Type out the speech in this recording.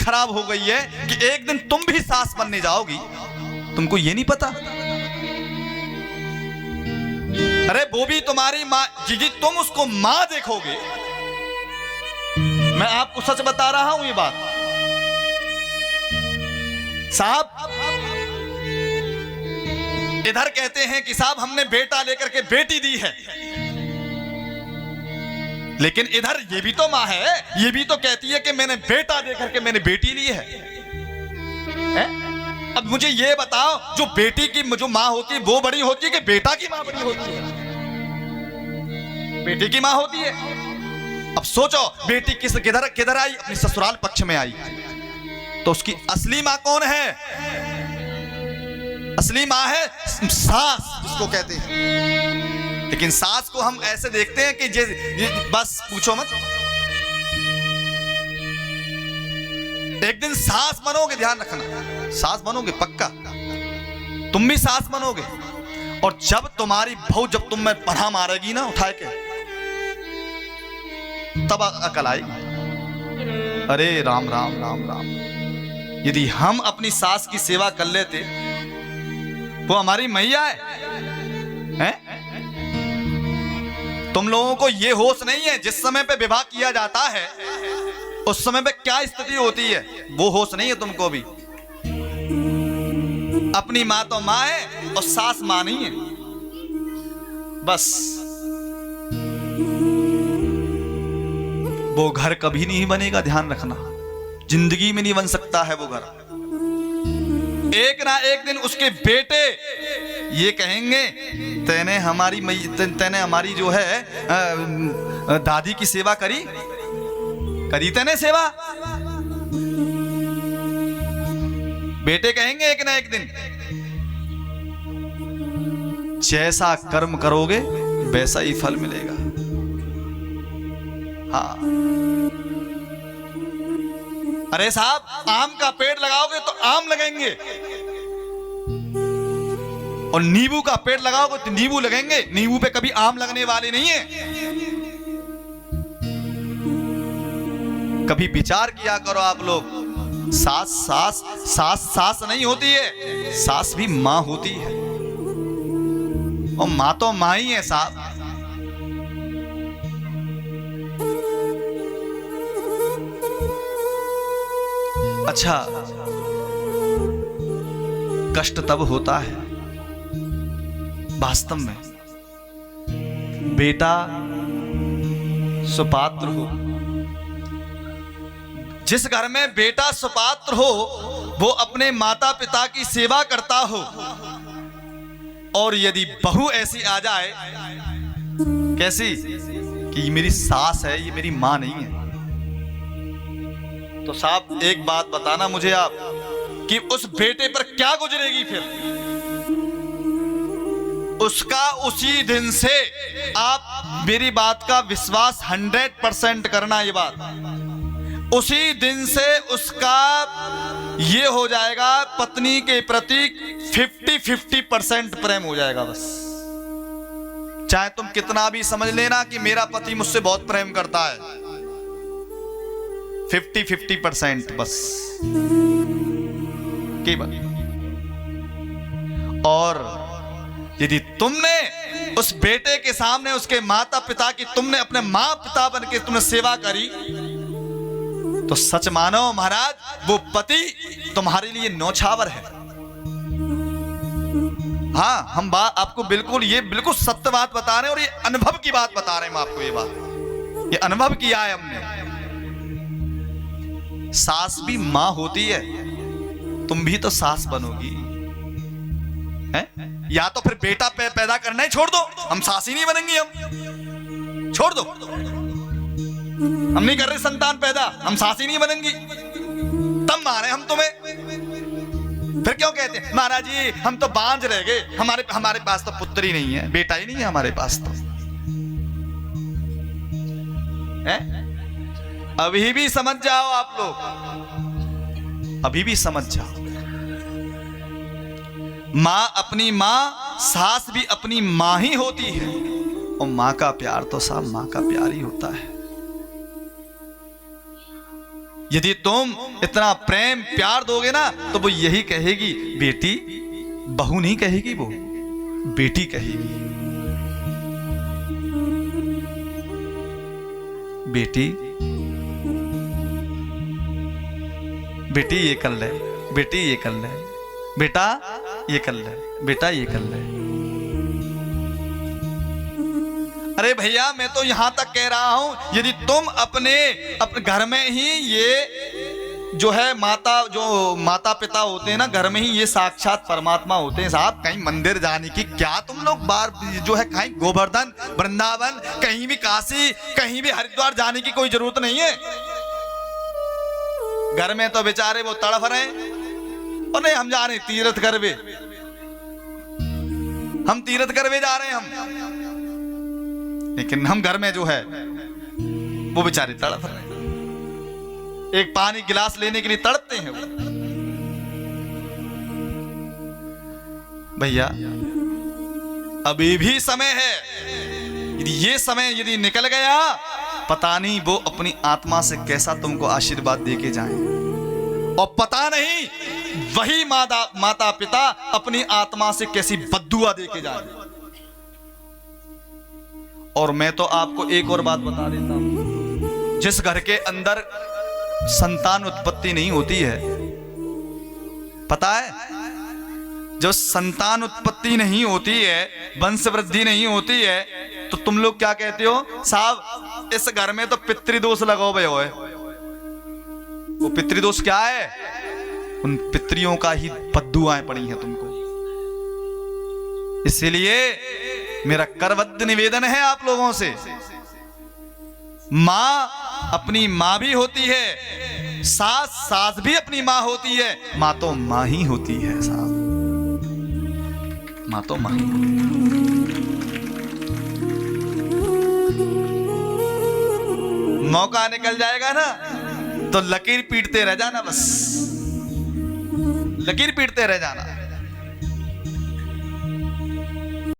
खराब हो गई है कि एक दिन तुम भी सास बनने जाओगी। तुमको ये नहीं पता? अरे वो भी तुम्हारी माँ जी, तुम उसको माँ देखोगे। मैं आपको सच बता रहा हूं ये बात साहब। इधर कहते हैं कि साहब हमने बेटा लेकर के बेटी दी है, लेकिन इधर ये भी तो माँ है, ये भी तो कहती है कि मैंने बेटा देकर के मैंने बेटी ली है? अब मुझे ये बताओ, जो बेटी की जो माँ होती है वो बड़ी होती है कि बेटा की माँ बड़ी होती है? बेटी की माँ होती है। अब सोचो, बेटी किधर आई? अपनी ससुराल पक्ष में आई, तो उसकी असली माँ कौन है? असली माँ है सास, जिसको कहते हैं। लेकिन सास को हम ऐसे देखते हैं कि बस पूछो मत। एक दिन सास बनोगे, ध्यान रखना, सास बनोगे पक्का, तुम भी सास बनोगे। और जब तुम्हारी बहू जब तुम में पढ़ा मारेगी ना उठा के, तब अकल आएगी। अरे राम राम राम राम, यदि हम अपनी सास की सेवा कर लेते, वो हमारी मैया है? तुम लोगों को ये होश नहीं है, जिस समय पे विवाह किया जाता है उस समय पे क्या स्थिति होती है, वो होश नहीं है तुमको भी। अपनी माँ तो माँ है और सास माँ नहीं है, बस। वो घर कभी नहीं बनेगा, ध्यान रखना, जिंदगी में नहीं बन सकता है वो घर। एक ना एक दिन उसके बेटे ये कहेंगे, तेने हमारी जो है दादी की सेवा करी तेने सेवा। बेटे कहेंगे एक ना एक दिन, जैसा कर्म करोगे वैसा ही फल मिलेगा। हाँ, अरे साहब, आम का पेड़ लगाओगे तो आम लगेंगे, और नींबू का पेड़ लगाओगे तो नींबू लगेंगे। नींबू पे कभी आम लगने वाले नहीं है। कभी विचार किया करो आप लोग, सास नहीं होती है, सास भी मां होती है, और मां तो मां ही है साहब। अच्छा, कष्ट तब होता है वास्तव में बेटा सुपात्र हो। जिस घर में बेटा सुपात्र हो वो अपने माता पिता की सेवा करता हो, और यदि बहू ऐसी आ जाए, कैसी कि ये मेरी सास है, ये मेरी मां नहीं है, तो साहब एक बात बताना मुझे आप, कि उस बेटे पर क्या गुजरेगी फिर? उसका उसी दिन से, आप मेरी बात का विश्वास 100% करना, ये बात उसी दिन से उसका ये हो जाएगा, पत्नी के प्रति 50-50% प्रेम हो जाएगा बस। चाहे तुम कितना भी समझ लेना कि मेरा पति मुझसे बहुत प्रेम करता है, 50-50% बस की बात। और यदि तुमने उस बेटे के सामने उसके माता पिता की, तुमने अपने माँ पिता बन के तुमने सेवा करी, तो सच मानो महाराज, वो पति तुम्हारे लिए नौछावर है। हाँ, हम आपको बिल्कुल सत्य बात बता रहे हैं, और ये अनुभव की बात बता रहे हैं हम आपको। ये अनुभव किया है हमने। सास भी मां होती है, तुम भी तो सास बनोगी है? या तो फिर बेटा पैदा करना ही छोड़ दो, हम सास ही नहीं बनेंगे, हम छोड़ दो, हम नहीं कर रहे संतान पैदा, हम सास ही नहीं बनेंगी, तब मारे हम तुम्हें। फिर क्यों कहते हैं महाराज जी हम तो बांझ रह गए, हमारे पास तो पुत्र ही नहीं है, बेटा ही नहीं है हमारे पास तो है? अभी भी समझ जाओ आप लोग, अभी भी समझ जाओ। मां अपनी मां, सास भी अपनी मां ही होती है, और मां का प्यार तो साहब मां का प्यार ही होता है। यदि तुम इतना प्रेम प्यार दोगे ना तो वो यही कहेगी, बेटी, बहू नहीं कहेगी, वो बेटी कहेगी। बेटी, बेटी ये कर ले, बेटी ये कर ले, बेटा ये कर ले, बेटा ये कर ले। अरे भैया, मैं तो यहां तक कह रहा हूं, यदि तुम अपने घर में ही ये जो है माता पिता होते हैं ना, घर में ही ये साक्षात परमात्मा होते हैं साहब। कहीं मंदिर जाने की क्या तुम लोग बार जो है, कहीं गोवर्धन, वृंदावन, कहीं भी काशी, कहीं भी हरिद्वार जाने की कोई जरूरत नहीं है। घर में तो बेचारे वो तड़फ रहे हैं, और नहीं हम जा रहे तीर्थ करवे, हम तीर्थ करवे जा रहे हैं हम, लेकिन हम घर में जो है वो बेचारे तड़फ रहे हैं। एक पानी गिलास लेने के लिए तड़पते हैं वो। भैया, अभी भी समय है। यदि ये समय यदि निकल गया, पता नहीं वो अपनी आत्मा से कैसा तुमको आशीर्वाद देके जाएं, और पता नहीं वही माता पिता अपनी आत्मा से कैसी बद्दुआ देके जाएं। और मैं तो आपको एक और बात बता देता हूं, जिस घर के अंदर संतान उत्पत्ति नहीं होती है, पता है, जो संतान उत्पत्ति नहीं होती है, वंश वृद्धि नहीं होती है, तो तुम लोग क्या कहते हो, साहब इस घर में तो पितृदोष लगाओ भैया। वो पितृदोष क्या है? उन पितरियों का ही बद्दुआएं पड़ी हैं तुमको। इसलिए मेरा करबद्ध निवेदन है आप लोगों से, मां अपनी मां भी होती है, सास भी अपनी मां होती है, मां तो मां ही होती है साहब, मां तो मां ही होती है। मौका निकल जाएगा ना तो लकीर पीटते रह जाना, बस लकीर पीटते रह जाना।